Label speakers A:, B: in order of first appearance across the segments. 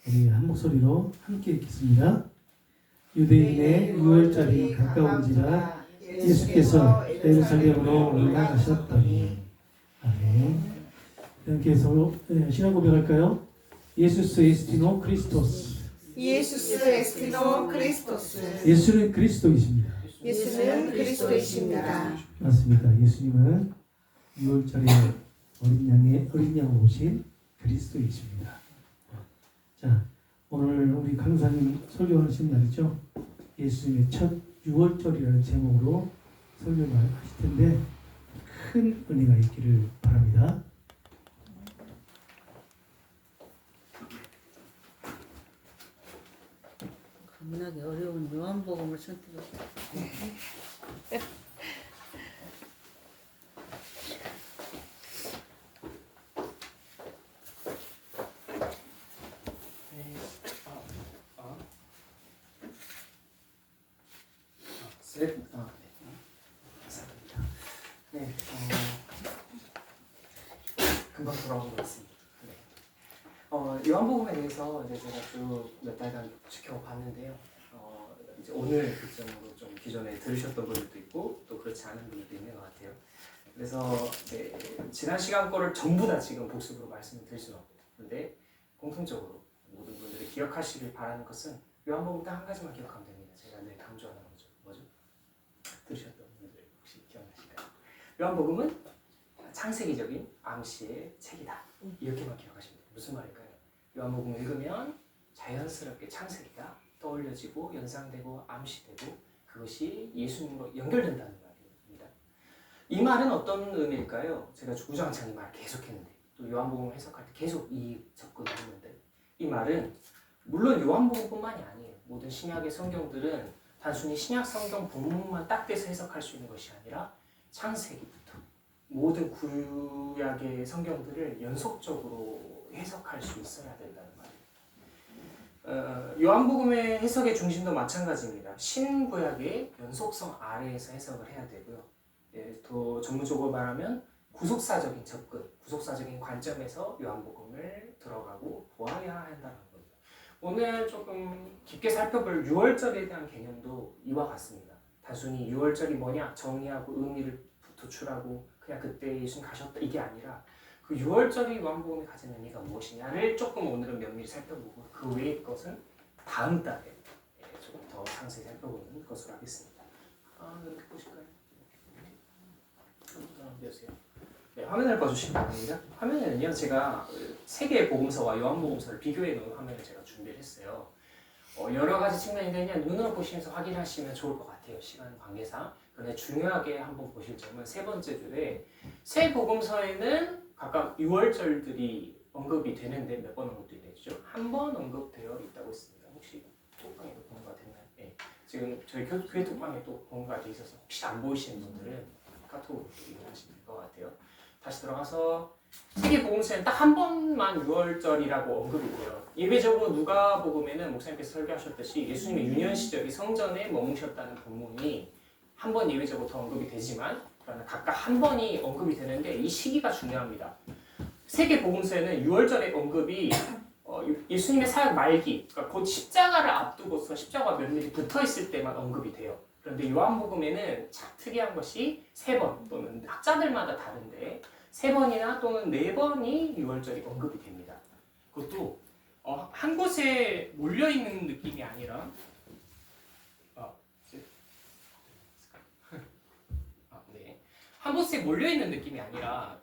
A: 우리 한 목소리로 함께 읽겠습니다. 유대인의 유월절이 가까운지라 예수께서 예루살렘으로 올라가셨더니. 아멘. 계속 신앙 고백할까요? 예수스 에스티노 크리스토스.
B: 예수스 에스티노 크리스토스.
A: 예수는 그리스도이십니다.
B: 예수는 그리스도이십니다.
A: 맞습니다. 예수님은 6월절에 어린 양으로 오신 그리스도이십니다. 자, 오늘 우리 강사님 설교하신 날이죠. 예수님의 첫 6월절이라는 제목으로 설교를 하실 텐데 큰 은혜가 있기를 바랍니다.
C: 겁나게 어려운 요한복음을 선택했다.
D: 네, 금방 돌아온 것 같습니다. 네. 요한복음에 대해서 이제 제가 쭉 몇 달간 지켜봤는데요. 이제 오늘 기점으로 좀 기존에 들으셨던 분들도 있고 또 그렇지 않은 분들도 있는 것 같아요. 그래서 네, 지난 시간 거를 전부 다 지금 복습으로 말씀을 드릴 수는 없고요. 그런데 공통적으로 모든 분들이 기억하시길 바라는 것은 요한복음 딱 한 가지만 기억하면 됩니다. 제가 늘 강조하는 거죠. 뭐죠? 들으셨던 분들 혹시 기억나실까요? 요한복음은 창세기적인 암시의 책이다. 이렇게만 기억하시면 돼요. 무슨 말일까요? 요한복음 읽으면 자연스럽게 창세기가 떠올려지고 연상되고 암시되고 그것이 예수님으로 연결된다는 말입니다. 이 말은 어떤 의미일까요? 제가 주구장창 이 말을 계속했는데 또 요한복음을 해석할 때 계속 이 접근을 했는데 이 말은 물론 요한복음뿐만이 아니에요. 모든 신약의 성경들은 단순히 신약 성경 본문만 딱 떼서 해석할 수 있는 것이 아니라 창세기부터 모든 구약의 성경들을 연속적으로 해석할 수 있어야 된다는 말이에요. 요한복음의 해석의 중심도 마찬가지입니다. 신구약의 연속성 아래에서 해석을 해야 되고요. 더 전문적으로 말하면 구속사적인 접근, 구속사적인 관점에서 요한복음을 들어가고 보아야 한다는 겁니다. 오늘 조금 깊게 살펴볼 유월절에 대한 개념도 이와 같습니다. 단순히 유월절이 뭐냐 정의하고 의미를 도출하고 그냥 그때 예수님 가셨다 이게 아니라 그 유월절이 요한복음이 가진 의미가 무엇이냐를 조금 오늘은 면밀히 살펴보고 그 외의 것은 다음 달에 조금 더 상세히 살펴보는 것으로 하겠습니다. 이렇게 보실까요? 보세요. 네, 화면을 봐주시기 바랍니다. 화면에는요 제가 세 개의 복음서와 요한복음서를 비교해 놓은 화면을 제가 준비를 했어요. 여러 가지 측면이 그냥 눈으로 보시면서 확인하시면 좋을 것 같아요. 시간 관계상. 그런데 중요하게 한번 보실 점은 세 번째 줄에 세 복음서에는 각각 6월절들이 언급이 되는데 몇 번 언급이 되죠? 한 번 언급되어 있다고 했습니다. 혹시 톡방에도 공유가 됐나요? 네. 지금 저희 교회 톡방에 또 공유가 돼 있어서 혹시 안 보이시는 분들은 카톡으로 이용하시면 될 것 같아요. 다시 들어가서 세계 복음서에는 딱 한 번만 6월절이라고 언급이 돼요. 예배적으로 누가복음에는 목사님께서 설교하셨듯이 예수님의 유년 시절이 성전에 머무셨다는 본문이 한 번 예외적으로 더 언급이 되지만 각각 한 번이 언급이 되는데 이 시기가 중요합니다. 세계 복음서에는 6월절의 언급이 예수님의 사역 말기, 그러니까 곧 십자가를 앞두고서 십자가가 면밀히 붙어 있을 때만 언급이 돼요. 그런데 요한복음에는 특이한 것이 3번 또는 학자들마다 다른데 3번이나 또는 4번이 6월절이 언급이 됩니다. 그것도 한 곳에 몰려 있는 느낌이 아니라 한 곳에 몰려 있는 느낌이 아니라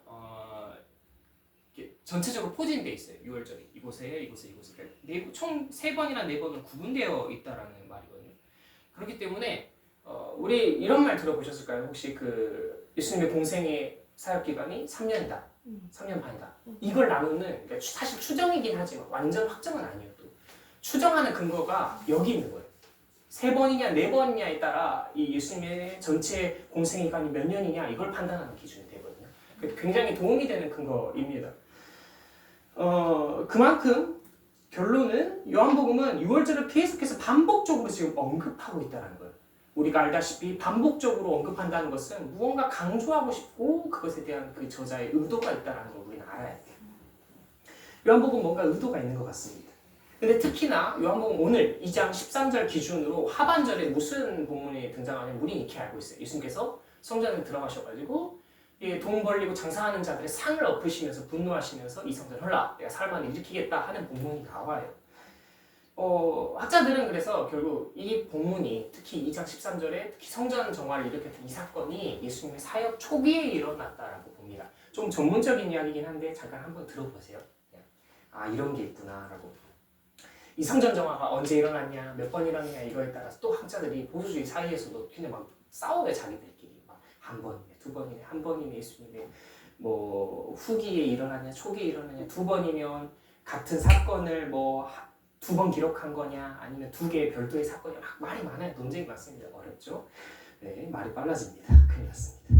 D: 전체적으로 포진되어 있어요. 6월절이 이곳에 그러니까 총 3번이나 4번은 구분되어 있다라는 말이거든요. 그렇기 때문에 우리 이런 말 들어보셨을까요? 혹시 그 예수님의 공생의 사역 기간이 3년이다, 3년 반이다. 이걸 나누는 그러니까 사실 추정이긴 하지만 완전 확정은 아니에요. 또 추정하는 근거가 여기 있는 거예요. 3번이냐 4번이냐에 따라 이 예수님의 전체 공생 기간이 몇 년이냐 이걸 판단하는 기준이 되거든요. 굉장히 도움이 되는 근거입니다. 그만큼 결론은 요한복음은 6월절을 계속해서 반복적으로 지금 언급하고 있다는 거예요. 우리가 알다시피 반복적으로 언급한다는 것은 무언가 강조하고 싶고 그것에 대한 그 저자의 의도가 있다는 걸 우리는 알아야 돼요. 요한복음 뭔가 의도가 있는 것 같습니다. 근데 특히나 요한복음 오늘 2장 13절 기준으로 하반절에 무슨 본문이 등장하냐면 우리 익히 알고 있어요. 예수님께서 성전에 들어가셔가지고 돈 벌리고 장사하는 자들의 상을 엎으시면서 분노하시면서 이 성전 헐라 내가 살만을 일으키겠다 하는 본문이 나와요. 학자들은 그래서 결국 이 본문이 특히 2장 13절에 특히 성전 정화를 일으켰던 이 사건이 예수님의 사역 초기에 일어났다라고 봅니다. 좀 전문적인 이야기긴 한데 잠깐 한번 들어보세요. 아 이런 게 있구나라고. 이 성전 정화가 언제 일어났냐, 몇 번 일어났냐 이거에 따라서 또 학자들이 보수주의 사이에서도 그냥 막 싸워요. 자기들끼리 막 한 번이네, 두 번이네, 한 번이면 예수님의 뭐 후기에 일어났냐, 초기에 일어났냐, 두 번이면 같은 사건을 뭐 두 번 기록한 거냐, 아니면 두 개의 별도의 사건이 막 말이 많아요. 논쟁이 많습니다. 어렵죠? 네, 말이 빨라집니다. 큰일 났습니다.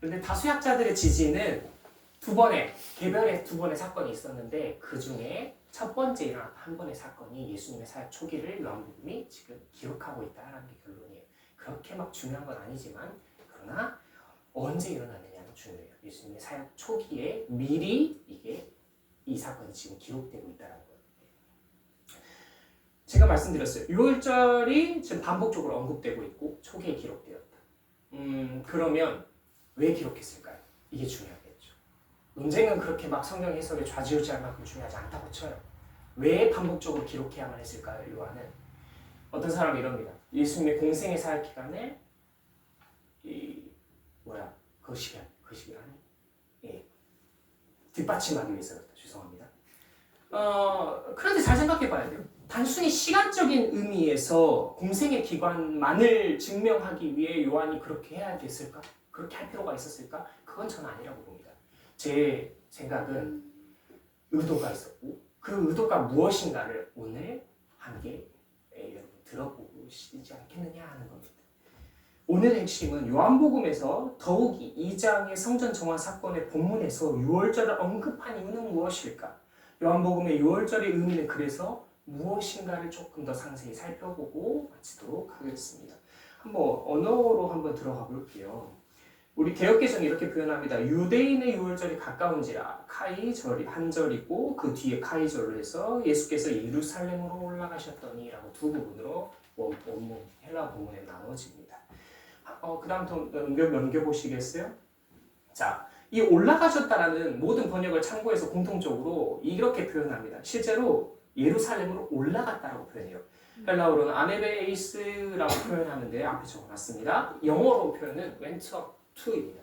D: 그런데 다수학자들의 지지는 개별의 두 번의 사건이 있었는데 그 중에 첫 번째 일어난 한 번의 사건이 예수님의 사역 초기를 요한복음이 지금 기록하고 있다라는 게 결론이에요. 그렇게 막 중요한 건 아니지만 그러나 언제 일어났느냐가 중요해요. 예수님의 사역 초기에 미리 이 사건이 지금 기록되고 있다는 거예요. 제가 말씀드렸어요. 6월절이 지금 반복적으로 언급되고 있고 초기에 기록되었다. 그러면 왜 기록했을까요? 이게 중요하겠죠. 논쟁은 그렇게 막 성경 해석에 좌지우지할 만큼 중요하지 않다고 쳐요. 왜 반복적으로 기록해야만 했을까요? 요한은 어떤 사람이 이럽니다. 예수님의 공생의 사역 기간에 그 시간이 뒷받침하기 위해서였다. 죄송합니다. 그런데 잘 생각해봐야 돼요. 단순히 시간적인 의미에서 공생의 기간만을 증명하기 위해 요한이 그렇게 해야 됐을까? 그렇게 할 필요가 있었을까? 그건 저는 아니라고 봅니다. 제 생각은 의도가 있었고 그 의도가 무엇인가를 오늘 함께 여러분 들어보시지 않겠느냐 하는 겁니다. 오늘의 핵심은 요한복음에서 더욱이 2장의 성전 정화 사건의 본문에서 6월절을 언급한 이유는 무엇일까? 요한복음의 6월절의 의미는 그래서 무엇인가를 조금 더 상세히 살펴보고 마치도록 하겠습니다. 한번 언어로 한번 들어가 볼게요. 우리 개역개정이 이렇게 표현합니다. 유대인의 6월절이 가까운지라 카이절이 한 절이고 그 뒤에 카이절로 해서 예수께서 예루살렘으로 올라가셨더니 라고 두 부분으로 원문 헬라 본문에 나눠집니다. 그 다음 넘겨보시겠어요? 자, 이 올라가셨다라는 모든 번역을 참고해서 공통적으로 이렇게 표현합니다. 실제로 예루살렘으로 올라갔다라고 표현해요. 헬라어로는 아네베이스라고 표현하는데 앞에 적어놨습니다. 영어로 표현은 went up to입니다.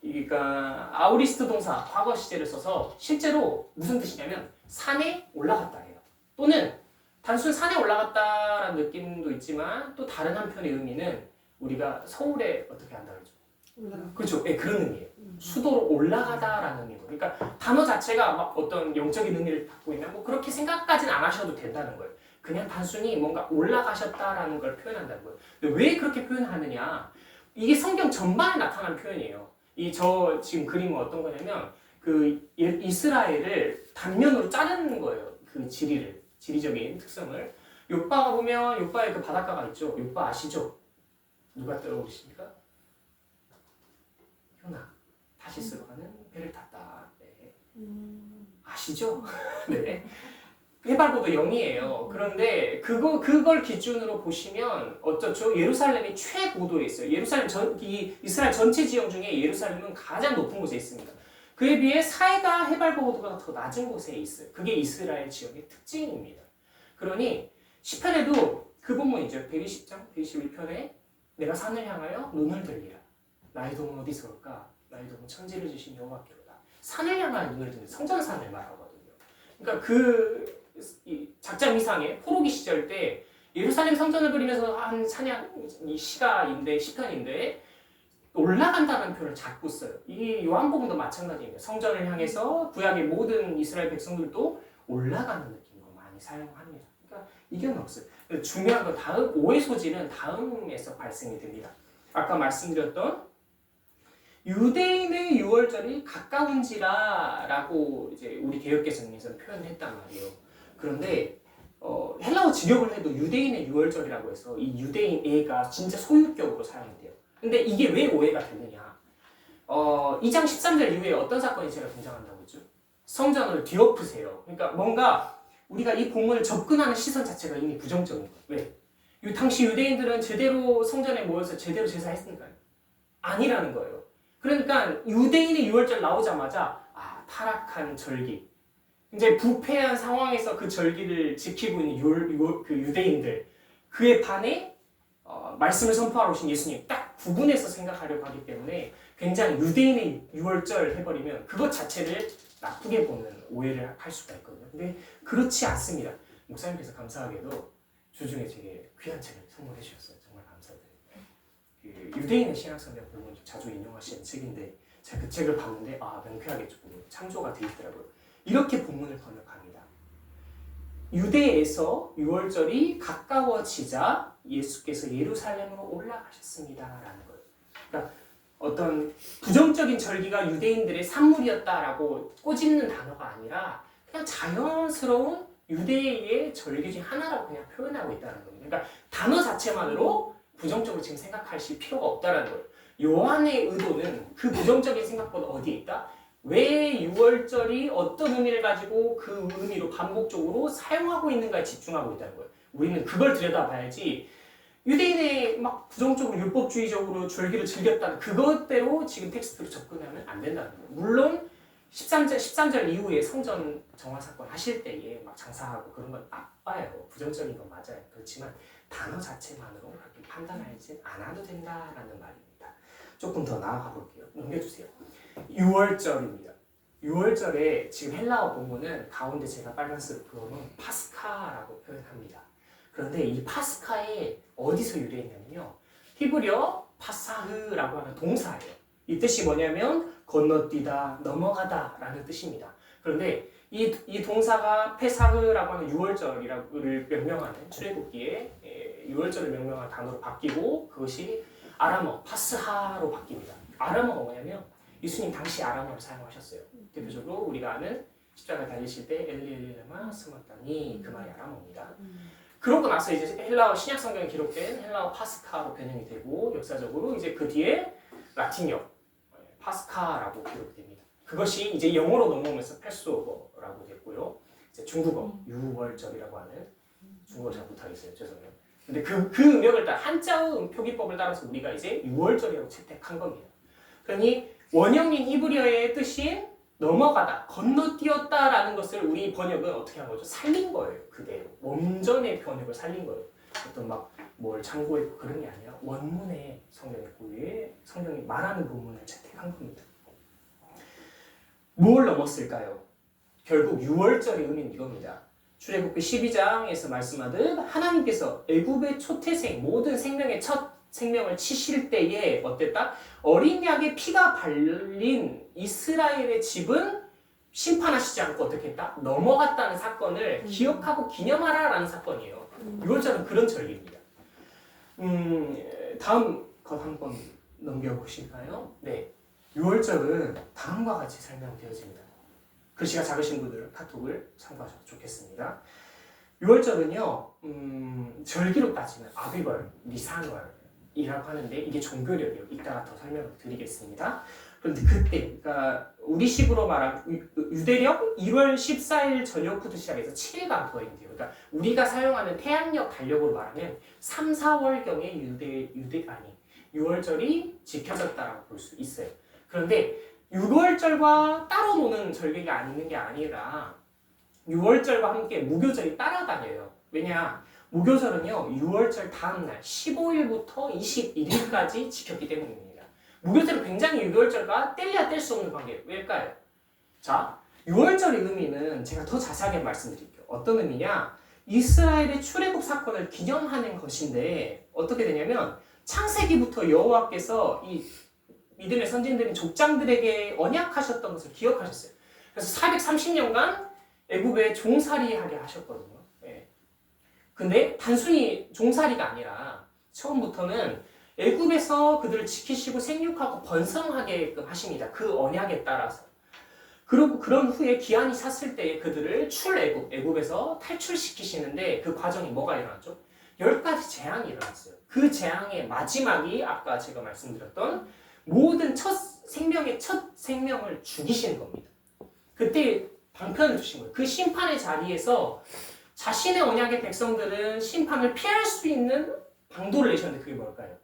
D: 그러니까 아우리스트 동사 과거 시제를 써서 실제로 무슨 뜻이냐면 산에 올라갔다 해요. 또는 단순 산에 올라갔다라는 느낌도 있지만 또 다른 한편의 의미는 우리가 서울에 어떻게 한다 그러죠? 그렇죠. 네, 그런 의미예요. 수도로 올라가다라는 의미고. 그러니까 단어 자체가 막 어떤 영적인 의미를 갖고 있나 뭐 그렇게 생각까지는 안 하셔도 된다는 거예요. 그냥 단순히 뭔가 올라가셨다라는 걸 표현한다는 거예요. 근데 왜 그렇게 표현하느냐? 이게 성경 전반에 나타난 표현이에요. 저 지금 그림은 어떤 거냐면 그 이스라엘을 단면으로 자르는 거예요. 그 지리적인 특성을. 욥바가 보면 욥바에 그 바닷가가 있죠. 욥바 아시죠? 누가 떠오르십니까? 요나 타시스로 가는 배를 탔다. 네. 아시죠? 네. 해발고도 0이에요. 그런데 그걸 기준으로 보시면 어쩌죠? 예루살렘이 최고도에 있어요. 이스라엘 전체 지형 중에 예루살렘은 가장 높은 곳에 있습니다. 그에 비해 사해가 해발고도가 더 낮은 곳에 있어요. 그게 이스라엘 지역의 특징입니다. 그러니 시편에도 그 본문이죠. 120장, 121편에 내가 산을 향하여 눈을 들리라. 나의 도움은 어디서 올까? 나의 도움은 천지를 주신 여호와께로다. 산을 향하여 눈을 드는 성전산을 말하거든요. 그러니까 이 작자 미상의 포로기 시절 때 예루살렘 성전을 그리면서 한 시편인데 올라간다는 표현을 자꾸 써요. 이 요한복음도 마찬가지입니다. 성전을 향해서 구약의 모든 이스라엘 백성들도 올라가는 느낌으로 많이 사용합니다. 그러니까 이견은 없어요. 중요한 건 오해 소지는 다음에서 발생이 됩니다. 아까 말씀드렸던 유대인의 6월절이 가까운지라라고 이제 우리 개역개정에서는 표현을 했단 말이에요. 그런데 헬라어 직역을 해도 유대인의 6월절이라고 해서 이 유대인애가 진짜 소유격으로 사용이 돼요. 근데 이게 왜 오해가 되느냐? 2장 13절 이후에 어떤 사건이 제가 등장한다고 했죠? 성전을 뒤엎으세요. 그러니까 뭔가 우리가 이 본문을 접근하는 시선 자체가 이미 부정적인 거예요. 왜? 이 당시 유대인들은 제대로 성전에 모여서 제대로 제사했으니까요. 아니라는 거예요. 그러니까 유대인의 유월절 나오자마자 타락한 절기, 이제 부패한 상황에서 그 절기를 지키고 있는 그 유대인들, 그에 반해 말씀을 선포하러 오신 예수님 딱 구분해서 생각하려고 하기 때문에 굉장히 유대인의 유월절 해버리면 그것 자체를 나쁘게 보는 오해를 할 수가 있거든요. 근데 그렇지 않습니다. 목사님께서 감사하게도 주중에 되게 귀한 책을 선물해 주셨어요. 정말 감사드려요. 그 유대인의 신학성경 부분 자주 인용하시는 책인데 제가 그 책을 봤는데 명쾌하게 조금 참조가 되어 있더라고요. 이렇게 본문을 번역합니다. 유대에서 유월절이 가까워지자 예수께서 예루살렘으로 올라가셨습니다라는 거예요. 그러니까 어떤 부정적인 절기가 유대인들의 산물이었다라고 꼬집는 단어가 아니라 그냥 자연스러운 유대의 절기 중 하나라고 그냥 표현하고 있다는 거예요. 그러니까 단어 자체만으로 부정적으로 지금 생각하실 필요가 없다는 거예요. 요한의 의도는 그 부정적인 생각보다 어디에 있다? 왜 유월절이 어떤 의미를 가지고 그 의미로 반복적으로 사용하고 있는가에 집중하고 있다는 거예요. 우리는 그걸 들여다봐야지 유대인의 막 부정적으로 율법주의적으로 절기를 즐겼다는 그것대로 지금 텍스트로 접근하면 안 된다는 거예요. 물론 13절 이후에 성전 정화 사건 하실 때에 막 장사하고 그런 건 나빠요. 부정적인 건 맞아요. 그렇지만 단어 자체만으로 그렇게 판단하지 않아도 된다라는 말입니다. 조금 더 나아가 볼게요. 넘겨주세요. 6월절입니다. 6월절에 지금 헬라어 본문은 가운데 제가 빨간색 그거는 파스카라고 표현합니다. 그런데 이 파스카에 어디서 유래했냐면요. 히브리어 파사흐라고 하는 동사예요. 이 뜻이 뭐냐면 건너뛰다, 넘어가다 라는 뜻입니다. 그런데 이 동사가 페사흐라고 하는 6월절을 명명하는 출애굽기에 6월절을 명명한 단어로 바뀌고 그것이 아람어 파스하로 바뀝니다. 아람어가 뭐냐면 예수님 당시 아람어를 사용하셨어요. 대표적으로 우리가 아는 십자가 달리실 때 엘리엘레마 스마타니 그 말이 아람어입니다. 그러고 나서 이제 헬라어 신약 성경에 기록된 헬라어 파스카로 변형이 되고 역사적으로 이제 그 뒤에 라틴어 파스카라고 기록됩니다. 그것이 이제 영어로 넘어오면서 패스오버라고 됐고요. 이제 중국어 유월절이라고 하는 중국어 잘 못하겠어요. 죄송해요. 근데 그 음역을 따라 한자의 표기법을 따라서 우리가 이제 유월절이라고 채택한 겁니다. 그러니 원형인 히브리어의 뜻인 넘어가다, 건너뛰었다라는 것을 우리 번역은 어떻게 한 거죠? 살린 거예요. 그대로 원전의 번역을 살린 거예요. 어떤 막 뭘 참고했고 그런 게 아니라 원문의 성경이 말하는 부분을 채택한 겁니다. 뭘 넘었을까요? 결국 유월절의 의미는 이겁니다. 출애굽기 12장에서 말씀하듯 하나님께서 애굽의 초태생 모든 생명의 첫 생명을 치실 때에 어땠다? 어린 양의 피가 발린 이스라엘의 집은 심판하시지 않고 어떻게 했다? 넘어갔다는 사건을 기억하고 기념하라라는 사건이에요. 유월절은 그런 절기입니다. 다음 것 한번 넘겨보실까요? 네, 유월절은 다음과 같이 설명되어집니다. 글씨가 작으신 분들은 카톡을 참고하셔도 좋겠습니다. 유월절은요, 절기로 따지면 아비벌, 니산월이라고 하는데 이게 종교력이에요. 이따가 더 설명을 드리겠습니다. 그런데 그때, 그러니까 우리식으로 말하면 유대력 1월 14일 저녁부터 시작해서 7일간 거행돼요. 그러니까 우리가 사용하는 태양력 달력으로 말하면 3, 4월경에 유월절이 지켜졌다라고 볼 수 있어요. 그런데 6월절과 따로 노는 절기가 아니는 게 아니라 6월절과 함께 무교절이 따라다녀요. 왜냐? 무교절은요 6월절 다음날 15일부터 21일까지 지켰기 때문입니다. 무교절은 굉장히 6월절과 뗄래야 뗄 수 없는 관계예요. 왜일까요? 자, 6월절의 의미는 제가 더 자세하게 말씀드릴게요. 어떤 의미냐? 이스라엘의 출애굽 사건을 기념하는 것인데 어떻게 되냐면 창세기부터 여호와께서 이 믿음의 선진들인 족장들에게 언약하셨던 것을 기억하셨어요. 그래서 430년간 애굽에 종살이하게 하셨거든요. 예. 근데 단순히 종살이가 아니라 처음부터는 애굽에서 그들을 지키시고 생육하고 번성하게끔 하십니다. 그 언약에 따라서. 그리고 그런 후에 기한이 찼을 때 그들을 애굽에서 탈출시키시는데 그 과정이 뭐가 일어났죠? 10가지 재앙이 일어났어요. 그 재앙의 마지막이 아까 제가 말씀드렸던 모든 첫 생명을 죽이시는 겁니다. 그때 방편을 두신 거예요. 그 심판의 자리에서 자신의 언약의 백성들은 심판을 피할 수 있는 방도를 내셨는데 그게 뭘까요?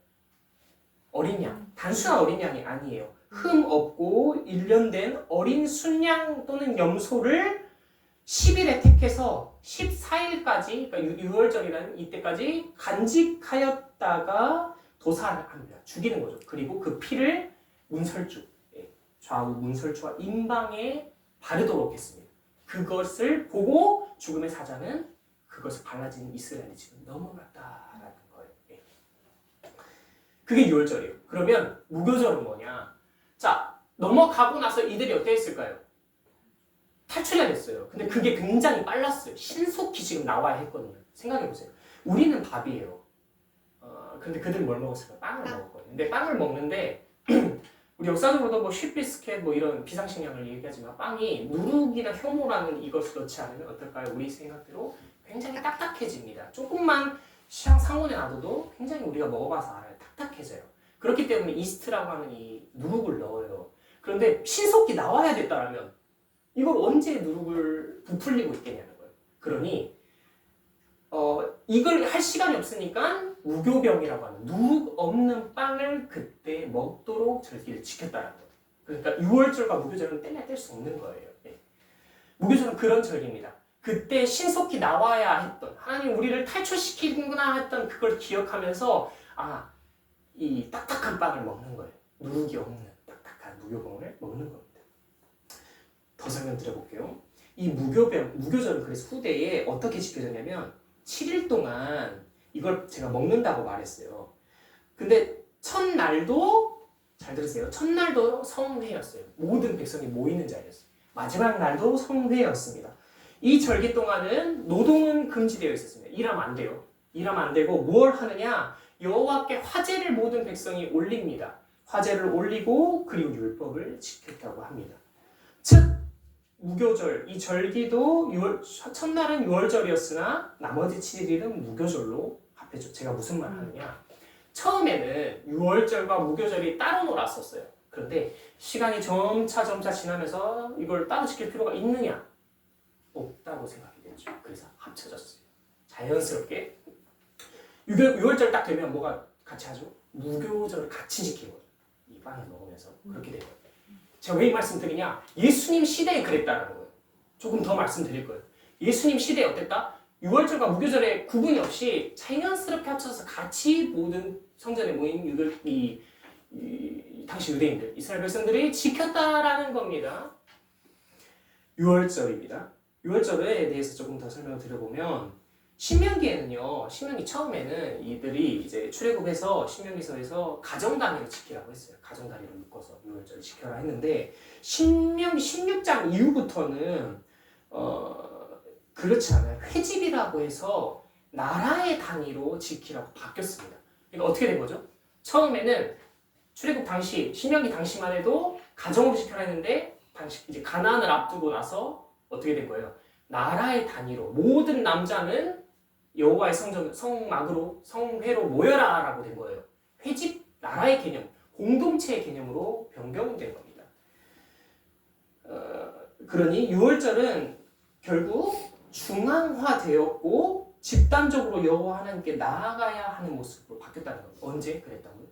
D: 어린 양. 단순한 어린 양이 아니에요. 흠 없고 일련된 어린 순양 또는 염소를 10일에 택해서 14일까지, 그러니까 6월절이라는 이때까지 간직하였다가 도살을 합니다. 죽이는 거죠. 그리고 그 피를 문설주, 좌우 문설주와 임방에 바르도록 했습니다. 그것을 보고 죽음의 사자는 그것을 발라진 이스라엘이 지금 넘어갔다라는 거예요. 그게 6월절이에요. 그러면 무교절은 뭐냐? 자, 넘어가고 나서 이들이 어떻게 했을까요? 탈출해야 됐어요. 근데 그게 굉장히 빨랐어요. 신속히 지금 나와야 했거든요. 생각해보세요. 우리는 밥이에요. 근데 그들은 뭘 먹었을까요? 빵을 먹었거든요. 근데 빵을 먹는데 우리 역사적으로도 뭐 쉿비스켓 뭐 이런 비상식량을 얘기하지만 빵이 누룩이나 효모라는 이것을 넣지 않으면 어떨까요? 우리 생각대로 굉장히 딱딱해집니다. 조금만 상온에 놔둬도 굉장히 우리가 먹어봐서 알아요. 딱딱해져요. 그렇기 때문에 이스트라고 하는 이 누룩을 넣어요. 그런데 신속히 나와야 됐다라면 이걸 언제 누룩을 부풀리고 있겠냐는 거예요. 그러니 이걸 할 시간이 없으니까 무교병이라고 하는 누룩 없는 빵을 그때 먹도록 절기를 지켰다는 거예요. 그러니까 6월절과 무교절은 떼면 뗄 수 없는 거예요. 무교절은 그런 절기입니다. 그때 신속히 나와야 했던 하나님 우리를 탈출시키는구나 했던 그걸 기억하면서 이 딱딱한 빵을 먹는 거예요. 누룩이 없는 딱딱한 무교병을 먹는 겁니다. 더 설명드려볼게요. 이 무교절은 그래서 후대에 어떻게 지켜졌냐면 7일 동안 이걸 제가 먹는다고 말했어요. 근데 첫날도 잘 들으세요. 첫날도 성회였어요. 모든 백성이 모이는 자리였어요. 마지막 날도 성회였습니다. 이 절기 동안은 노동은 금지되어 있었습니다. 일하면 안 돼요. 일하면 안 되고 뭘 하느냐? 여호와께 화제를 모든 백성이 올립니다. 화제를 올리고 그리고 율법을 지켰다고 합니다. 즉 무교절, 이 절기도 첫날은 6월절이었으나 나머지 7일은 무교절로 합해죠. 제가 무슨 말 하느냐? 처음에는 6월절과 무교절이 따로 놀았었어요. 그런데 시간이 점차 지나면서 이걸 따로 지킬 필요가 있느냐? 없다고 생각이 됐죠. 그래서 합쳐졌어요. 자연스럽게 6월절 딱 되면 뭐가 같이 하죠? 무교절을 같이 지킨 거죠. 이 빵을 먹으면서 그렇게 된 거예요. 제가 왜 이 말씀 드리냐? 예수님 시대에 그랬다는 거예요. 조금 더 말씀드릴 거예요. 예수님 시대에 어땠다? 6월절과 무교절에 구분이 없이 자연스럽게 합쳐서 같이 모든 성전에 모인 당시 유대인들, 이스라엘 백성들이 지켰다라는 겁니다. 6월절입니다. 6월절에 대해서 조금 더 설명을 드려보면 신명기에는요, 신명기 처음에는 이들이 이제 출애굽해서 신명기서에서 가정 단위를 지키라고 했어요. 가정 단위를 묶어서 6월절을 지켜라 했는데 신명기 16장 이후부터는 그렇지 않아요. 회집이라고 해서 나라의 단위로 지키라고 바뀌었습니다. 그러니까 어떻게 된 거죠? 처음에는 출애굽 당시, 신명기 당시만 해도 가정으로 지켜라 했는데 당시 이제 가나안을 앞두고 나서 어떻게 된 거예요? 나라의 단위로 모든 남자는 여호와의 성막으로 성회로 모여라라고 된 거예요. 회집 나라의 개념, 공동체의 개념으로 변경된 겁니다. 그러니 6월절은 결국 중앙화되었고 집단적으로 여호와 하나님께 나아가야 하는 모습으로 바뀌었다는 겁니다. 언제 그랬다고요?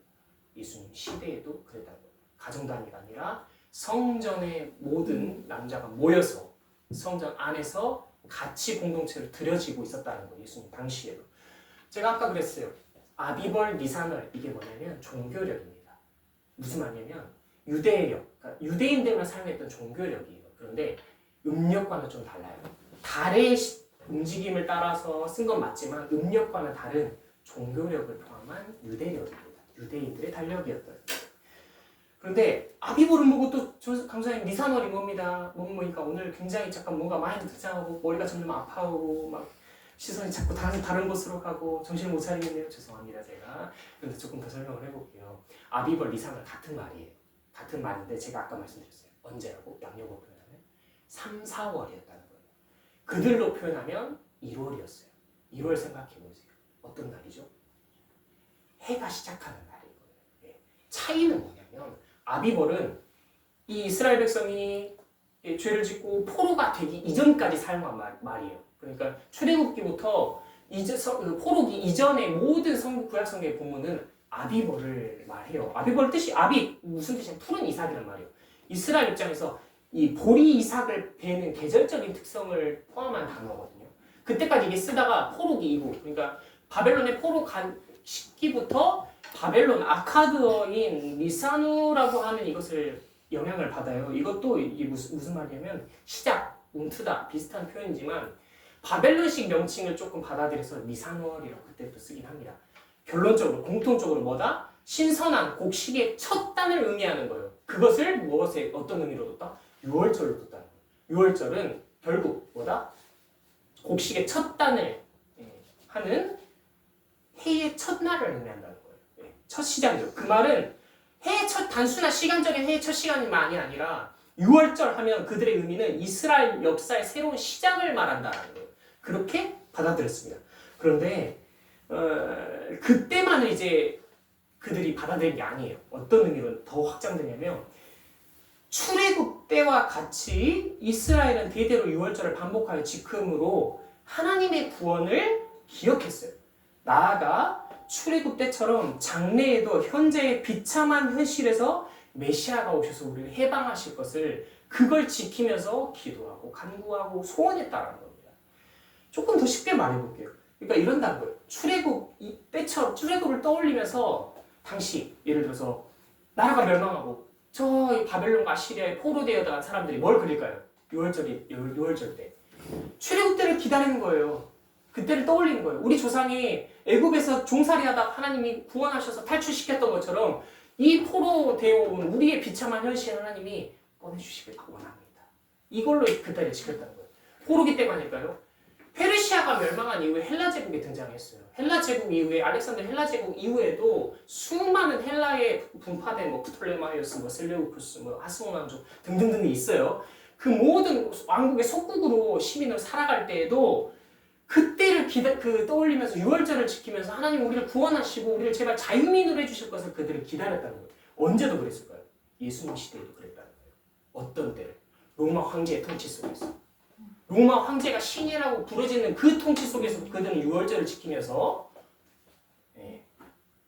D: 예수님 시대에도 그랬다는 거예요. 가정 단위가 아니라 성전의 모든 남자가 모여서 성전 안에서 같이 공동체를 들여지고 있었다는 거예요. 예수님 당시에도. 제가 아까 그랬어요. 아비벌, 니산월 이게 뭐냐면 종교력입니다. 무슨 말이냐면 유대력, 그러니까 유대인들만 사용했던 종교력이에요. 그런데 음력과는 좀 달라요. 달의 움직임을 따라서 쓴 건 맞지만 음력과는 다른 종교력을 포함한 유대력입니다. 유대인들의 달력이었던. 그런데 아비벌은 뭐고 또 강사님 니산월이 뭡니다. 뭐니까 오늘 굉장히 잠깐 뭔가 마인드 등장하고 머리가 점점 아파오고 막 시선이 자꾸 다른 곳으로 가고 정신을 못 차리겠네요. 죄송합니다 제가. 그런데 조금 더 설명을 해볼게요. 아비벌 니산월 같은 말이에요. 같은 말인데 제가 아까 말씀드렸어요. 언제라고? 양력으로 표현하면 3, 4월이었다는 거예요. 그들로 표현하면 1월이었어요. 1월 생각해보세요. 어떤 날이죠? 해가 시작하는 날이거든요. 차이는 뭐냐면 아비벌은 이 이스라엘 백성이 죄를 짓고 포로가 되기 이전까지 사용한 말이에요. 그러니까 출애굽기부터 포로기 이전의 모든 구약 성경의 본문은 아비벌을 말해요. 아비벌 뜻이 아비 무슨 뜻이냐? 푸른 이삭이란 말이에요. 이스라엘 입장에서 이 보리 이삭을 베는 계절적인 특성을 포함한 단어거든요. 그때까지 이게 쓰다가 포로기 이후, 그러니까 바벨론의 포로 간 시기부터 바벨론 아카드어인 리사누라고 하는 이것을 영향을 받아요. 이것도 이게 무슨 말이냐면 시작, 움트다 비슷한 표현이지만 바벨론식 명칭을 조금 받아들여서 리사누어리라고 그때부터 쓰긴 합니다. 결론적으로 공통적으로 뭐다? 신선한 곡식의 첫 단을 의미하는 거예요. 그것을 무엇에 어떤 의미로 뒀다? 6월절로 뒀다는 거예요. 6월절은 결국 뭐다? 곡식의 첫 단을 하는 해의 첫날을 의미한다는 거예요. 첫 시작이죠. 그 말은 해의 첫 단순한 시간적인 해의 첫 시간만이 아니라 6월절 하면 그들의 의미는 이스라엘 역사의 새로운 시작을 말한다는 거예요. 그렇게 받아들였습니다. 그런데 그때만을 이제 그들이 받아들인 게 아니에요. 어떤 의미로 더 확장되냐면 출애굽 때와 같이 이스라엘은 대대로 6월절을 반복하여 지킴으로 하나님의 구원을 기억했어요. 나아가 출애굽 때처럼 장래에도 현재의 비참한 현실에서 메시아가 오셔서 우리를 해방하실 것을 그걸 지키면서 기도하고 간구하고 소원했다는 겁니다. 조금 더 쉽게 말해볼게요. 그러니까 이런다는 거예요. 출애굽 때처럼 출애굽을 떠올리면서 당시 예를 들어서 나라가 멸망하고 저 바벨론과 아시리아에 포로되어간 사람들이 뭘 그릴까요? 6월절 때 출애굽 때를 기다리는 거예요. 그때를 떠올리는 거예요. 우리 조상이 애굽에서 종살이하다 하나님이 구원하셔서 탈출시켰던 것처럼 이 포로되어 온 우리의 비참한 현실 하나님이 꺼내주시길 원합니다. 이걸로 그때를 지켰다는 거예요. 포로기 때문일까요? 페르시아가 멸망한 이후에 헬라 제국이 등장했어요. 헬라 제국 이후에 알렉산더 헬라 제국 이후에도 수많은 헬라에 분파된 프톨레마이오스, 셀레우쿠스, 하스모난족 등등등이 있어요. 그 모든 왕국의 속국으로 시민으로 살아갈 때에도 그때를 떠올리면서 6월절을 지키면서 하나님 우리를 구원하시고 우리를 제발 자유민으로 해주실 것을 그들을 기다렸다는 거예요. 언제도 그랬을까요? 예수님 시대에도 그랬다는 거예요. 어떤 때를? 로마 황제의 통치 속에서. 로마 황제가 신이라고 부르짖는 그 통치 속에서 그들은 6월절을 지키면서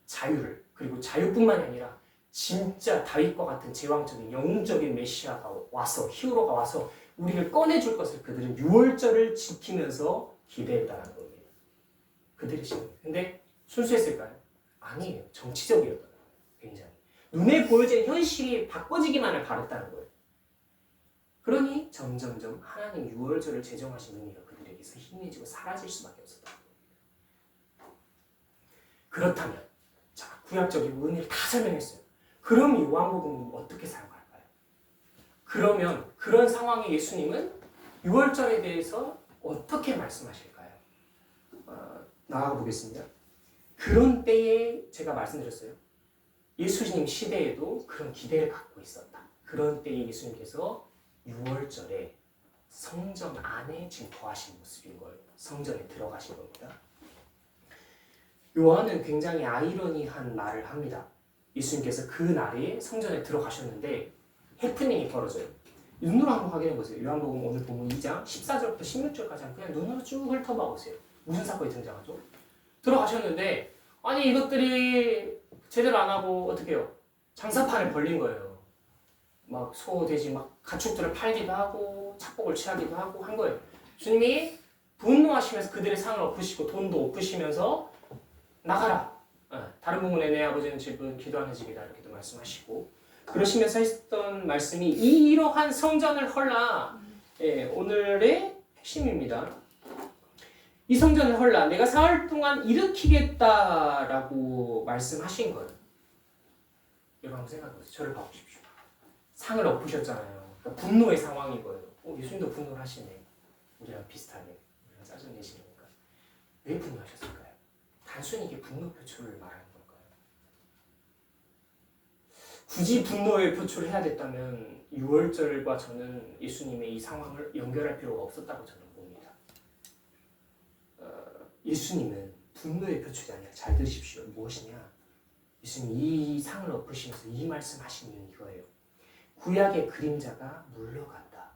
D: 자유를, 그리고 자유뿐만이 아니라 진짜 다윗과 같은 제왕적인 영웅적인 메시아가 와서, 히어로가 와서 우리를 꺼내줄 것을 그들은 6월절을 지키면서 기대했다는 겁니다. 그들의 신앙. 근데 순수했을까요? 아니에요. 정치적이었다는 거예요. 굉장히. 눈에 보여지는 현실이 바꿔지기만을 바랬다는 거예요. 그러니 점점점 하나님 6월절을 제정하신 의미가 그들에게서 희미해지고 사라질 수밖에 없었다는 겁니다. 그렇다면 자, 구약적인 의미를 다 설명했어요. 그럼 요한복음은 어떻게 사용할까요? 그러면 그런 상황에 예수님은 6월절에 대해서 어떻게 말씀하실까요? 나아가 보겠습니다. 그런 때에 제가 말씀드렸어요. 예수님 시대에도 그런 기대를 갖고 있었다. 그런 때에 예수님께서 6월절에 성전 안에 지금 거하신 모습인 거예요. 성전에 들어가신 겁니다. 요한은 굉장히 아이러니한 말을 합니다. 예수님께서 그 날에 성전에 들어가셨는데 해프닝이 벌어져요. 눈으로 한번 확인해 보세요. 요한복음 오늘 보면 2장 14절부터 16절까지 그냥 눈으로 쭉 훑어봐 보세요. 무슨 사건이 등장하죠? 들어가셨는데 아니 이것들이 제대로 안 하고 어떻게 해요? 장사판을 벌린 거예요. 막 소, 돼지 막 가축들을 팔기도 하고 착복을 취하기도 하고 한 거예요. 주님이 분노하시면서 그들의 상을 엎으시고 돈도 엎으시면서 나가라. 다른 부분에 내 아버지는 집은 기도하는 집이다 이렇게도 말씀하시고 그러시면서 했던 말씀이 이러한 성전을 헐라. 오늘의 핵심입니다. 이 성전을 헐라. 내가 사흘 동안 일으키겠다라고 말씀하신 거예요. 여러분 한번 생각해 보세요. 저를 봐보십시오. 상을 엎으셨잖아요. 그러니까 분노의 상황인 거예요. 예수님도 분노를 하시네. 우리랑 비슷하네. 우리랑 짜증내시니까. 왜 분노하셨을까요? 단순히 이게 분노 표출을 말하는 걸까요? 굳이 분노의 표출을 해야 됐다면 6월절과 저는 예수님의 이 상황을 연결할 필요가 없었다고 저는 봅니다. 예수님은 분노의 표출이 아니라 잘 들으십시오. 무엇이냐? 예수님 이 상을 엎으시면서 이 말씀하신 이유는 이거예요. 구약의 그림자가 물러간다.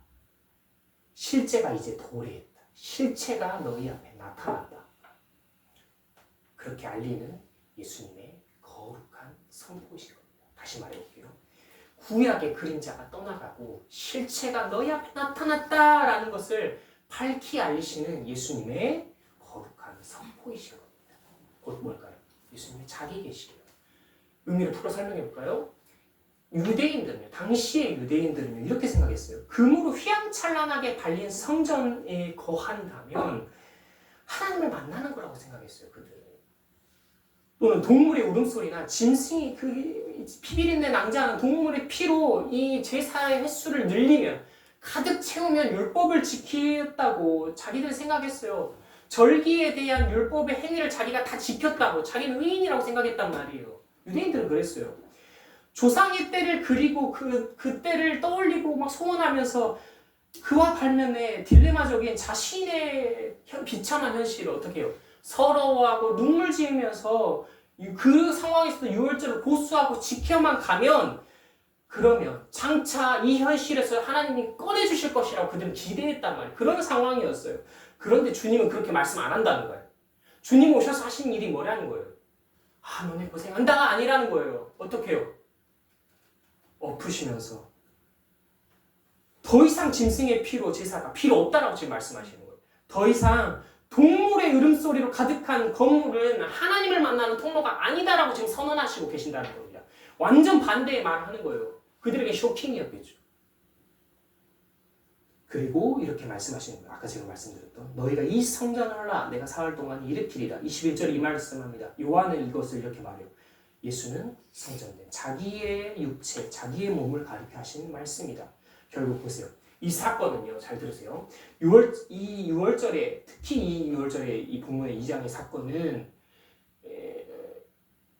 D: 실제가 이제 도래했다. 실체가 너희 앞에 나타났다. 그렇게 알리는 예수님의 거룩한 선포이신 겁니다. 다시 말해볼게요. 구약의 그림자가 떠나가고 실체가 너희 앞에 나타났다라는 것을 밝히 알리시는 예수님의 거룩한 선포이신 겁니다. 곧 뭘까요? 예수님의 자기 계시예요. 의미를 풀어 설명해 볼까요? 유대인들은요, 당시의 유대인들은요 이렇게 생각했어요. 금으로 휘황찬란하게 발린 성전에 거한다면 하나님을 만나는 거라고 생각했어요. 그들은. 또는 동물의 울음소리나 짐승이 그 피비린내 낭자하는 동물의 피로 이 제사의 횟수를 늘리면 가득 채우면 율법을 지키겠다고 자기들 생각했어요. 절기에 대한 율법의 행위를 자기가 다 지켰다고 자기는 의인이라고 생각했단 말이에요. 유대인들은 그랬어요. 조상의 때를 그리고 그 때를 떠올리고 막 소원하면서 그와 반면에 딜레마적인 자신의 비참한 현실을 어떻게 해요? 서러워하고 눈물 지으면서 그 상황에서도 유월절을 고수하고 지켜만 가면 그러면 장차 이 현실에서 하나님이 꺼내주실 것이라고 그들은 기대했단 말이에요. 그런 상황이었어요. 그런데 주님은 그렇게 말씀 안 한다는 거예요. 주님 오셔서 하신 일이 뭐라는 거예요? 아, 너네 고생한다가 아니라는 거예요. 어떻게 해요? 엎으시면서 더 이상 짐승의 피로 제사가 필요 없다라고 지금 말씀하시는 거예요. 더 이상 동물의 울음소리로 가득한 건물은 하나님을 만나는 통로가 아니다라고 지금 선언하시고 계신다는 겁니다. 완전 반대의 말을 하는 거예요. 그들에게 쇼킹이었겠죠. 그리고 이렇게 말씀하시는 거예요. 아까 제가 말씀드렸던 너희가 이 성전을 하라 내가 사흘 동안 일으키리라. 21절에 이 말씀합니다. 요한은 이것을 이렇게 말해요. 예수는 성전된 자기의 육체, 자기의 몸을 가리켜 하시는 말씀이다. 결국 보세요. 이 사건은요, 잘 들으세요. 이 6월절에, 특히 이 6월절에 이 본문의 2장의 사건은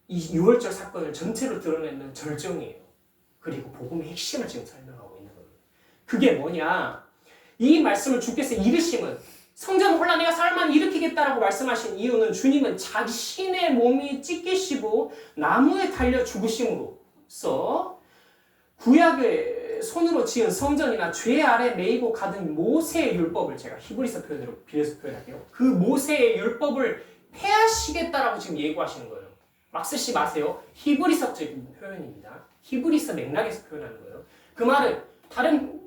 D: 이 6월절 사건을 전체로 드러내는 절정이에요. 그리고 복음의 핵심을 지금 설명하고 있는 겁니다. 그게 뭐냐? 이 말씀을 주께서 이르심은 성전 홀라 내가 사흘 만에 일으키겠다라고 말씀하신 이유는 주님은 자신의 몸이 찢기시고 나무에 달려 죽으심으로써 구약의 손으로 지은 성전이나 죄 아래 매이고 가던 모세의 율법을 제가 히브리서 표현으로 빌려서 표현할게요. 그 모세의 율법을 폐하시겠다라고 지금 예고하시는 거예요. 막 쓰지 마세요. 히브리서적인 표현입니다. 히브리서 맥락에서 표현하는 거예요. 그 말은 다른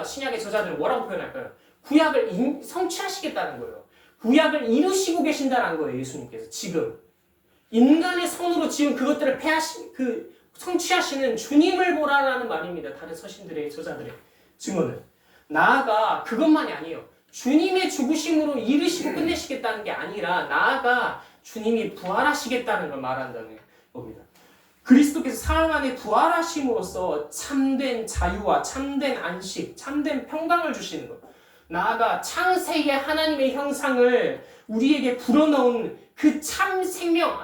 D: 신약의 저자들은 뭐라고 표현할까요? 구약을 성취하시겠다는 거예요. 구약을 이루시고 계신다는 거예요. 예수님께서 지금 인간의 손으로 지은 그것들을 성취하시는 주님을 보라라는 말입니다. 다른 서신들의 저자들의 증언은 나아가 그것만이 아니에요. 주님의 죽으심으로 이루시고 끝내시겠다는 게 아니라 나아가 주님이 부활하시겠다는 걸 말한다는 겁니다. 그리스도께서 사흘 만에 부활하심으로써 참된 자유와 참된 안식, 참된 평강을 주시는 것. 나아가 창세기의 하나님의 형상을 우리에게 불어넣은 그 참 생명,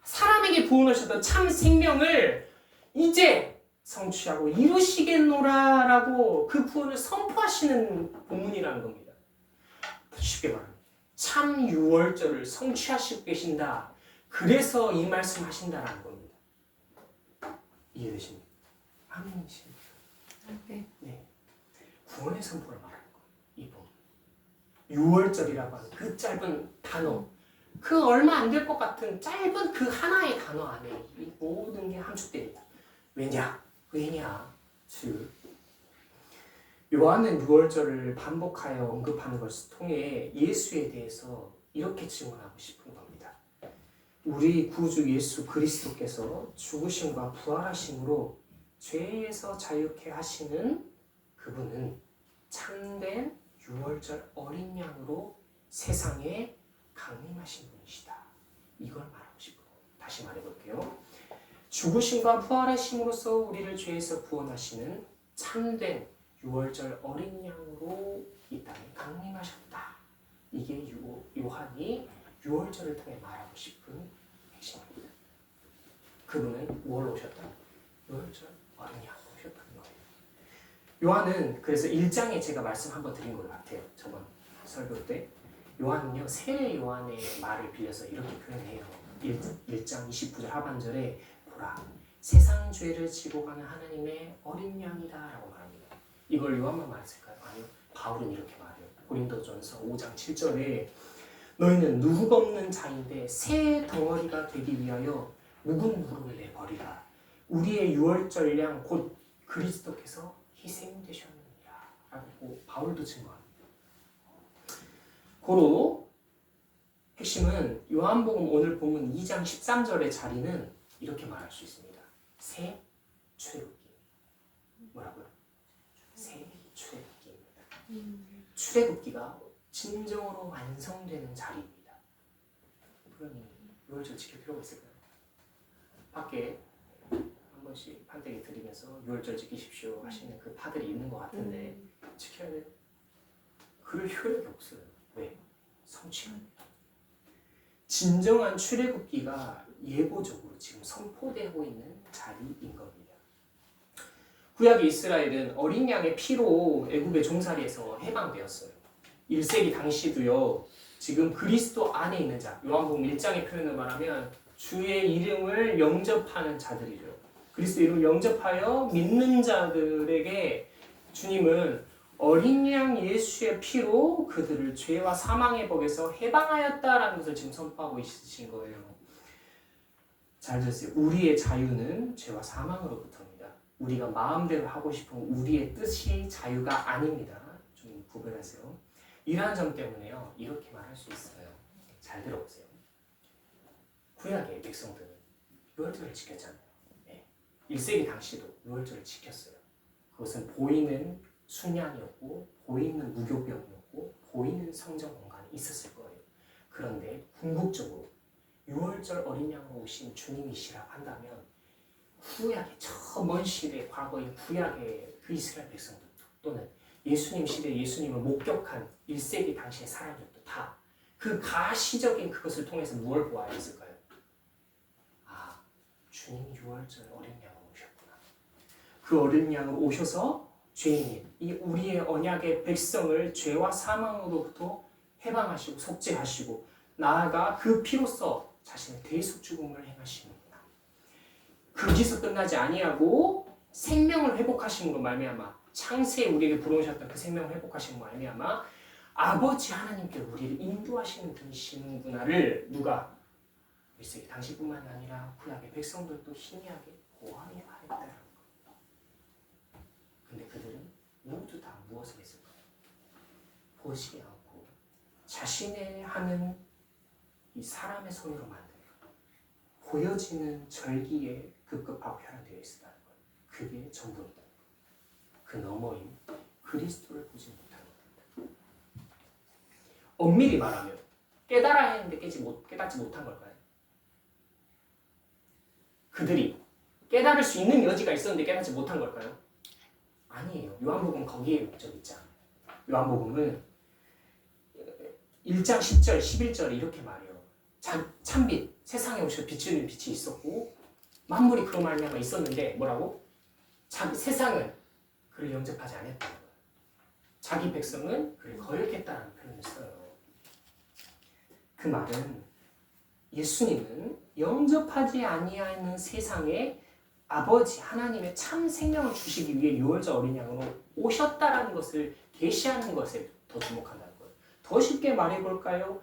D: 사람에게 부어놓으셨던 참 생명을 이제 성취하고 이루시겠노라라고 그 구원을 선포하시는 본문이라는 겁니다. 쉽게 말하면 참 유월절을 성취하시고 계신다. 그래서 이 말씀 하신다라는 겁니다. 이해되십니까? 아멘이십니까? 네. 구원의 선포를 말하는 거예요. 이 부분. 유월절이라고 하는 그 짧은 단어, 그 얼마 안 될 것 같은 짧은 그 하나의 단어 안에 이 모든 게 함축됩니다. 왜냐? 요한은 유월절을 반복하여 언급하는 것을 통해 예수에 대해서 이렇게 증언하고 싶은 겁니다. 우리 구주 예수 그리스도께서 죽으심과 부활하심으로 죄에서 자유케 하시는 그분은 참된 유월절 어린 양으로 세상에 강림하신 분이시다. 이걸 말하고 싶어요. 다시 말해볼게요. 죽으심과 부활하심으로써 우리를 죄에서 구원하시는 참된 유월절 어린 양으로 이 땅에 강림하셨다. 이게 요한이 유월절을 통해 말하고 싶은 핵심입니다. 그분은 뭘 오셨다? 유월절 어린 양으로 오셨다는 거예요. 요한은 그래서 1장에 제가 말씀 한번 드린 것 같아요. 저번 설교 때. 요한은요, 세례 요한의 말을 빌려서 이렇게 표현해요. 1장 29절 하반절에 보라, 세상 죄를 지고 가는 하나님의 어린 양이다 라고 말합니다. 이걸 요한만 말했을까요? 아니요. 바울은 이렇게 말해요. 고린도전서 5장 7절에 너희는 누룩 없는 자인데 새 덩어리가 되기 위하여 묵은 누룩을 내버리라. 우리의 유월절 양 곧 그리스도께서 희생되셨느니라. 라고 바울도 증거합니다. 고로 핵심은 요한복음 오늘 본문 2장 13절의 자리는 이렇게 말할 수 있습니다. 새 출애굽기. 뭐라고요? 새 출애굽기입니다. 출애굽기가 진정으로 완성되는 자리입니다. 그러니 유월절 지킬 필요가 있을까요? 밖에 한 번씩 판때기 드리면서 유월절 지키십시오 하시는 그 파들이 있는 것 같은데 지켜야 돼요? 그럴 효력이 없어요. 왜? 성취가 돼요. 진정한 출애굽기가 예고적으로 지금 선포되고 있는 자리인 겁니다. 구약의 이스라엘은 어린 양의 피로 애굽의 종살이에서 해방되었어요. 1세기 당시도요. 지금 그리스도 안에 있는 자, 요한복음 1장의 표현을 말하면 주의 이름을 영접하는 자들이죠. 그리스도 이름을 영접하여 믿는 자들에게 주님은 어린 양 예수의 피로 그들을 죄와 사망의 법에서 해방하였다라는 것을 지금 선포하고 있으신 거예요. 잘 들으세요. 우리의 자유는 죄와 사망으로부터입니다. 우리가 마음대로 하고 싶은 우리의 뜻이 자유가 아닙니다. 좀 구별하세요. 이러한 점 때문에요. 이렇게 말할 수 있어요. 잘 들어보세요. 구약의 백성들은 유월절을 지켰잖아요. 1세기 당시도 유월절을 지켰어요. 그것은 보이는 순양이었고 보이는 무교병이었고 보이는 성전 공간이 있었을 거예요. 그런데 궁극적으로 유월절 어린 양으로 오신 주님이시라고 한다면 구약의 저 먼 시대 과거의 구약의 그 이스라엘 백성들 또는 예수님 시대 예수님을 목격한 1세기 당시의 사람들도 다 그 가시적인 그것을 통해서 무엇을 보아야 했을까요? 아, 주님이 유월절 어린 양으로 오셨구나. 그 어린 양으로 오셔서 죄인인 이 우리의 언약의 백성을 죄와 사망으로부터 해방하시고 속죄하시고 나아가 그 피로써 자신의 대속 죽음을 행하시는구나. 거기서 끝나지 아니하고 생명을 회복하시는 것 말미암아 창세에 우리에게 불어오셨던 그 생명을 회복하시는 것 말미암아 아버지 하나님께 우리를 인도하시는 분이시는구나를 누가 1세기 당시뿐만 아니라 구약의 백성들도 희미하게 보아야 했다는 것. 근데 그들은 모두 다 무엇을 했을까요? 보지 않고 자신의 하는 이 사람의 손으로 만든 보여지는 절기에 급급하고 혈안되어 있었다는 것. 그게 전부입니다. 그 너머인 그리스도를 보지 못하는 겁니다. 엄밀히 말하면 깨달아야 했는데 깨닫지 못한 걸까요? 그들이 깨달을 수 있는 여지가 있었는데 깨닫지 못한 걸까요? 아니에요. 요한복음 거기에 목적이 있잖아요. 요한복음은 1장 10절, 11절에 이렇게 말해요. 참빛, 세상에 오셔 비추는 빛이 있었고 만물이 그로 말미암아 있었는데 뭐라고? 세상은 그를 영접하지 않았다는 거예요. 자기 백성은 그를 거역했다는 표현을 써요. 그 말은 예수님은 영접하지 아니하는 세상에 아버지 하나님의 참 생명을 주시기 위해 유월절 어린 양으로 오셨다라는 것을 계시하는 것에 더 주목한다는 거예요. 더 쉽게 말해볼까요?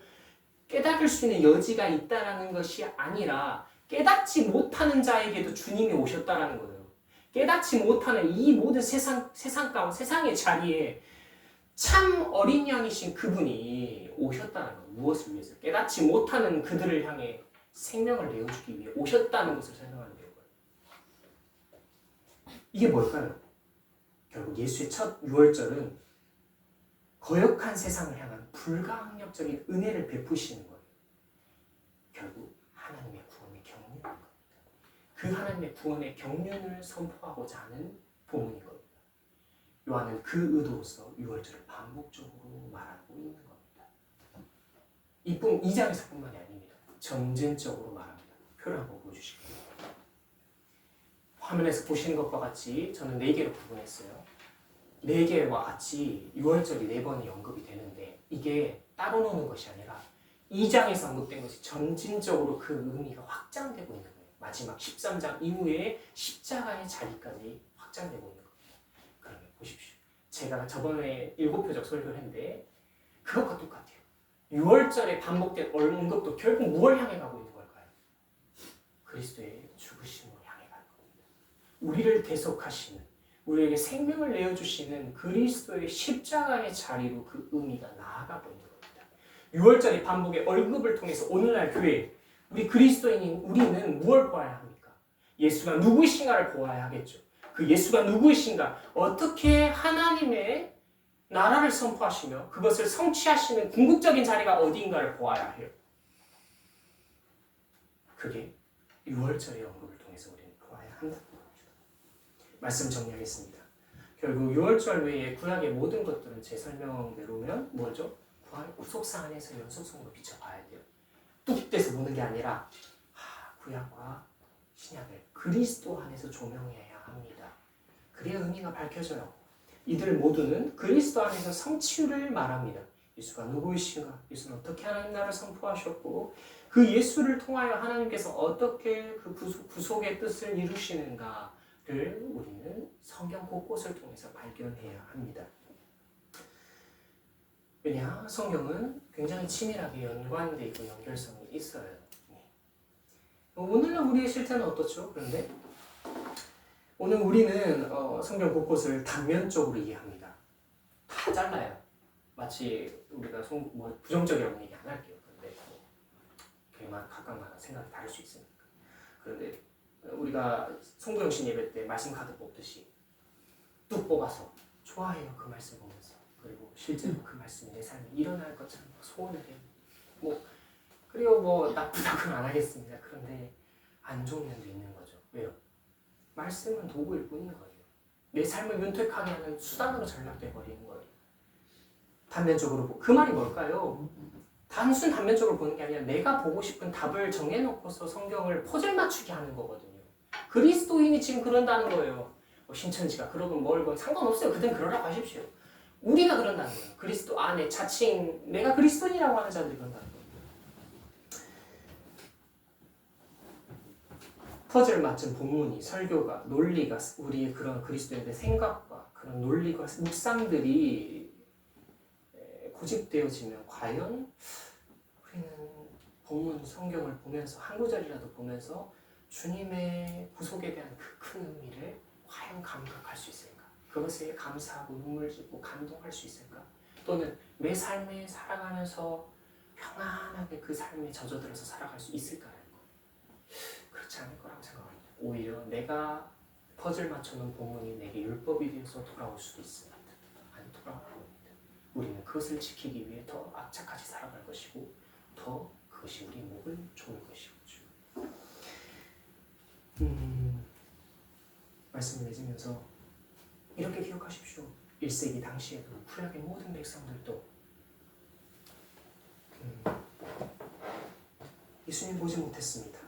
D: 깨달을 수 있는 여지가 있다라는 것이 아니라 깨닫지 못하는 자에게도 주님이 오셨다라는 거예요. 깨닫지 못하는 이 모든 세상 가운데 세상의 자리에 참 어린 양이신 그분이 오셨다는 것. 무엇을 위해서? 깨닫지 못하는 그들을 향해 생명을 내어주기 위해 오셨다는 것을 설명하는 거예요. 이게 뭘까요? 결국 예수의 첫 유월절은 거역한 세상을 향한 불가항력적인 은혜를 베푸시는 거예요. 결국 하나님의 구원의 경륜인 겁니다. 그 하나님의 구원의 경륜을 선포하고자 하는 본문인 겁니다. 요한은 그 의도로서 유월절을 반복적으로 말하고 있는 겁니다. 이 장에서뿐만이 아닙니다. 점진적으로 말합니다. 표를 한번 보여주실까요? 화면에서 보시는 것과 같이 저는 4개로 구분했어요. 4개와 같이 유월절이 4번이 언급이 되는데 이게 따로 노는 것이 아니라 2장에서 언급된 것이 점진적으로 그 의미가 확장되고 있는 거예요. 마지막 13장 이후에 십자가의 자리까지 확장되고 있는 겁니다. 그러면 보십시오. 제가 저번에 7표적 설교를 했는데 그것과 똑같아요. 6월절에 반복된 언급도 결국 무엇을 향해 가고 있는 걸까요? 그리스도의 죽으심을 향해 가는 겁니다. 우리를 대속하시는, 우리에게 생명을 내어주시는 그리스도의 십자가의 자리로 그 의미가 나아가고 있는 겁니다. 6월절의 반복의 언급을 통해서 오늘날 교회, 우리 그리스도인인 우리는 무엇을 보아야 합니까? 예수가 누구이신가를 보아야 하겠죠. 그 예수가 누구이신가, 어떻게 하나님의 나라를 선포하시며 그것을 성취하시는 궁극적인 자리가 어디인가를 보아야 해요. 그게 6월절의 언급을 통해서 우리는 보아야 한다는 겁니다. 말씀 정리하겠습니다. 결국 6월절 외에 구약의 모든 것들은 제 설명대로면 뭐죠? 구속사 안에서 연속성으로 비춰봐야 돼요. 뚝 떼서 보는 게 아니라 구약과 신약을 그리스도 안에서 조명해야 합니다. 그래야 의미가 밝혀져요. 이들 모두는 그리스도 안에서 성취를 말합니다. 예수가 누구이신가? 예수는 어떻게 하나님 나라를 선포하셨고 그 예수를 통하여 하나님께서 어떻게 그 구속의 뜻을 이루시는가를 우리는 성경 곳곳을 통해서 발견해야 합니다. 왜냐? 성경은 굉장히 치밀하게 연관되어 있고 연결성이 있어요. 오늘날 우리의 실태는 어떻죠? 그런데 오늘 우리는 성경 곳곳을 단면적으로 이해합니다. 다 잘라요. 마치 우리가 부정적이라고 얘기 안 할게요. 그런데 각각마다 생각이 다를 수 있으니까. 그런데 우리가 송도영신 예배 때 말씀 카드 뽑듯이 뚝 뽑아서 좋아해요. 그 말씀 보면서. 그리고 실제로 그 말씀이 내 삶에 일어날 것처럼 소원을 해요. 그리고 나쁘다고는 안 하겠습니다. 그런데 안 좋은 면도 있는 거죠. 왜요? 말씀은 도구일 뿐인 거예요. 내 삶을 윤택하게 하는 수단으로 전락돼 버리는 거예요. 단면적으로 그 말이 뭘까요? 단순 단면적으로 보는 게 아니라 내가 보고 싶은 답을 정해놓고서 성경을 퍼즐 맞추게 하는 거거든요. 그리스도인이 지금 그런다는 거예요. 신천지가 그러건 뭘 상관없어요. 그땐 그러라고 하십시오. 우리가 그런다는 거예요. 그리스도 안에 자칭 내가 그리스도인이라고 하는 자들이 그런다는 거예요. 퍼즐 맞춘 본문이, 설교가, 논리가, 우리의 그런 그리스도인의 생각과 그런 논리가, 묵상들이 고집되어지면 과연 우리는 본문 성경을 보면서 한 구절이라도 보면서 주님의 구속에 대한 그 큰 의미를 과연 감각할 수 있을까? 그것에 감사하고 눈물 짓고 감동할 수 있을까? 또는 내 삶에 살아가면서 평안하게 그 삶에 젖어들어서 살아갈 수 있을까라는 거. 그렇지 않을 거라고 생각합니다. 오히려 내가 퍼즐 맞춰놓은 본문이 내게 율법이 되어서 돌아올 수도 있습니다. 안 돌아올 겁니다. 우리는 그것을 지키기 위해 더 악착같이 살아갈 것이고 더 그것이 우리 목을 조을 것이죠. 말씀을 맺으면서 이렇게 기억하십시오. 1세기 당시에도 구약의 모든 백성들도 예수님 보지 못했습니다.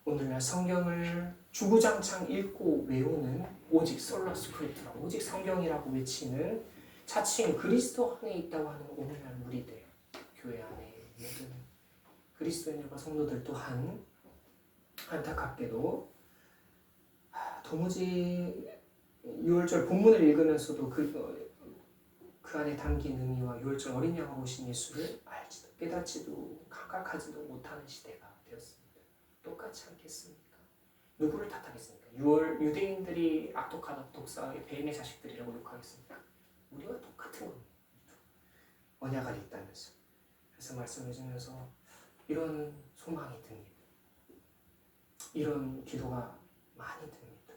D: 오늘날 성경을 주구장창 읽고 외우는 오직 솔라 스크립트라, 오직 성경이라고 외치는 자칭 그리스도 안에 있다고 하는 오늘날 우리들, 교회 안에 모든 그리스도인들과 성도들 또한 안타깝게도 도무지 6월절 본문을 읽으면서도 그 안에 담긴 의미와 6월절 어린 양으로 오신 예수를 알지도 깨닫지도 감각하지도 못하는 시대가 되었습니다. 똑같지 않겠습니까? 누구를 탓하겠습니까? 유대인들이 악독하다, 독사의 뱀의 자식들이라고 욕하겠습니까? 우리와 똑같은 겁니다. 언약을 있다면서. 그래서 말씀을 해주면서 이런 소망이 듭니다. 이런 기도가 많이 듭니다.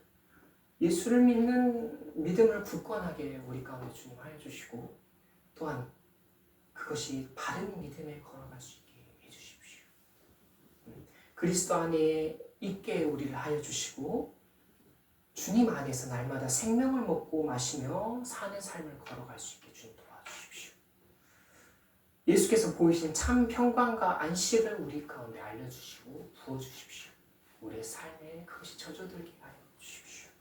D: 예수를 믿는 믿음을 굳건하게 우리 가운데 주님 하여 주시고 또한 그것이 바른 믿음에 걸어갈 수 있게 해주십시오. 그리스도 안에 있게 우리를 하여 주시고 주님 안에서 날마다 생명을 먹고 마시며 사는 삶을 걸어갈 수 있게 주님 도와주십시오. 예수께서 보이신 참 평강과 안식을 우리 가운데 알려주시고 부어주십시오. 우리의 삶에 그것이 젖어들게 하여 주십시오.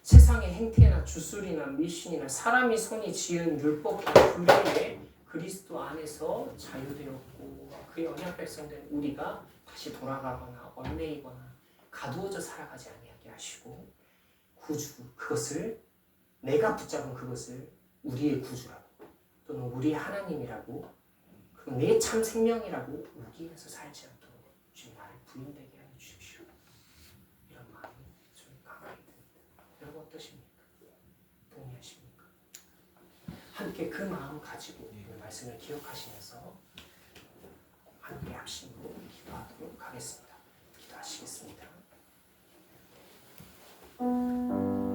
D: 세상의 행태나 주술이나 미신이나 사람이 손이 지은 율법과 불의에 그리스도 안에서 자유되었고 그의 언약 백성된 우리가 다시 돌아가거나 얽매이거나 가두어져 살아가지 아니하게 하시고 구주 그것을 내가 붙잡은 그것을 우리의 구주라고 또는 우리의 하나님이라고 그리고 내 참 생명이라고 우기면서 살지 않도록 주님 나를 부인되게 하여 주십시오. 이런 마음이 좀 강하게 듭니다. 여러분 어떠십니까? 동의하십니까? 함께 그 마음 가지고 이 말씀을 기억하시면서 함께 합심으로